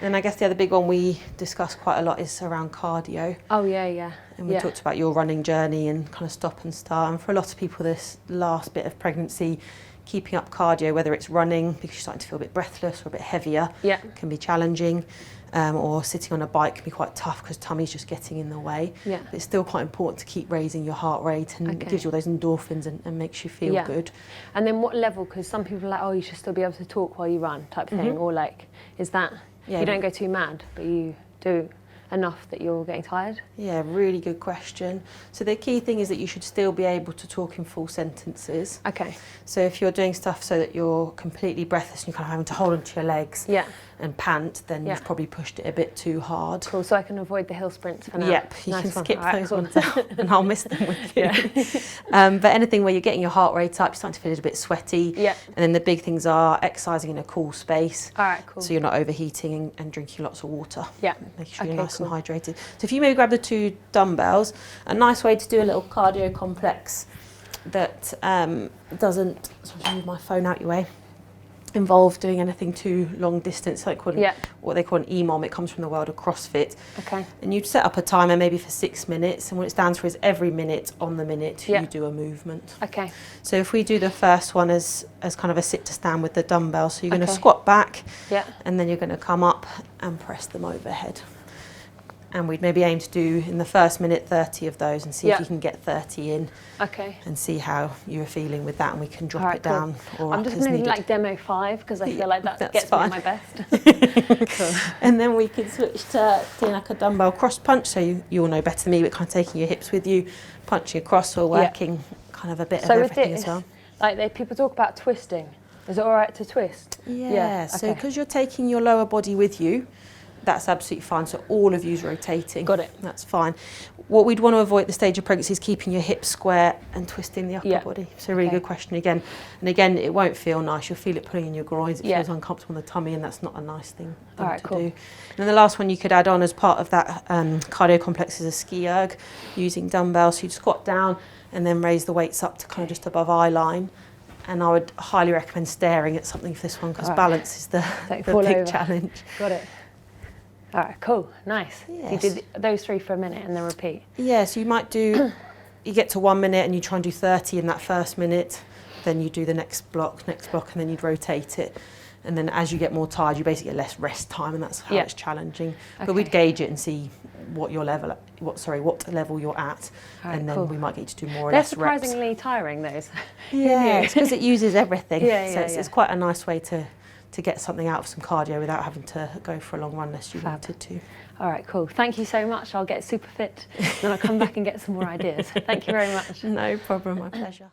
And I guess the other big one we discuss quite a lot is around cardio. Oh yeah. And we talked about your running journey and kind of stop and start. And for a lot of people, this last bit of pregnancy, keeping up cardio, whether it's running because you're starting to feel a bit breathless or a bit heavier, can be challenging. Or sitting on a bike can be quite tough because tummy's just getting in the way. Yeah. But it's still quite important to keep raising your heart rate, and it gives you all those endorphins and makes you feel good. And then what level? Because some people are like, oh, you should still be able to talk while you run, type thing. Or like, is that you don't go too mad, but you do enough that you're getting tired? Yeah, really good question. So the key thing is that you should still be able to talk in full sentences. Okay. So if you're doing stuff so that you're completely breathless and you're kind of having to hold onto your legs and pant, then you've probably pushed it a bit too hard. Cool, so I can avoid the hill sprints for now. Yep, you can skip those ones out and I'll miss them with you. But anything where you're getting your heart rate up, you're starting to feel a little bit sweaty. And then the big things are exercising in a cool space. All right, cool. So you're not overheating and drinking lots of water. Making sure you're nice and hydrated. So if you maybe grab the 2 dumbbells, a nice way to do a little cardio complex that doesn't, sorry, move my phone out your way, involve doing anything too long distance, like what they call an EMOM. It comes from the world of CrossFit. Okay. And you'd set up a timer maybe for 6 minutes, and what it stands for is every minute on the minute you do a movement. Okay. So if we do the first one as kind of a sit to stand with the dumbbells, so you're going to squat back, and then you're going to come up and press them overhead. And we'd maybe aim to do in the first minute 30 of those and see if you can get 30 in. Okay. And see how you're feeling with that, and we can drop it down. Or I'm just going to do like demo 5 because I feel like that gets me at my best. Cool. And then we can switch to doing like a dumbbell cross punch. So you all know better than me, but kind of taking your hips with you, punching across, or working kind of a bit of everything as well. Like people talk about twisting. Is it all right to twist? Yeah. So because you're taking your lower body with you, that's absolutely fine. So all of you's rotating. Got it. That's fine. What we'd want to avoid at the stage of pregnancy is keeping your hips square and twisting the upper body. So really good question again. And again, it won't feel nice. You'll feel it pulling in your groins. It feels uncomfortable in the tummy, and that's not a nice thing to do. And then the last one you could add on as part of that cardio complex is a ski erg using dumbbells. So you'd squat down and then raise the weights up to kind of just above eye line. And I would highly recommend staring at something for this one because balance is the big challenge. Got it. All right, cool, nice. Yes. So you did those 3 for a minute and then repeat? Yeah, so you might do, you get to 1 minute and you try and do 30 in that first minute, then you do the next block, and then you'd rotate it. And then as you get more tired, you basically get less rest time, and that's how it's challenging. But we'd gauge it and see what your level, what level you're at, and then we might get you to do more or less reps. They're surprisingly tiring, those. Yeah, it's because it uses everything. So it's quite a nice way to get something out of some cardio without having to go for a long run unless you wanted to. All right, cool. Thank you so much. I'll get super fit, then I'll come back and get some more ideas. Thank you very much. No problem, my pleasure.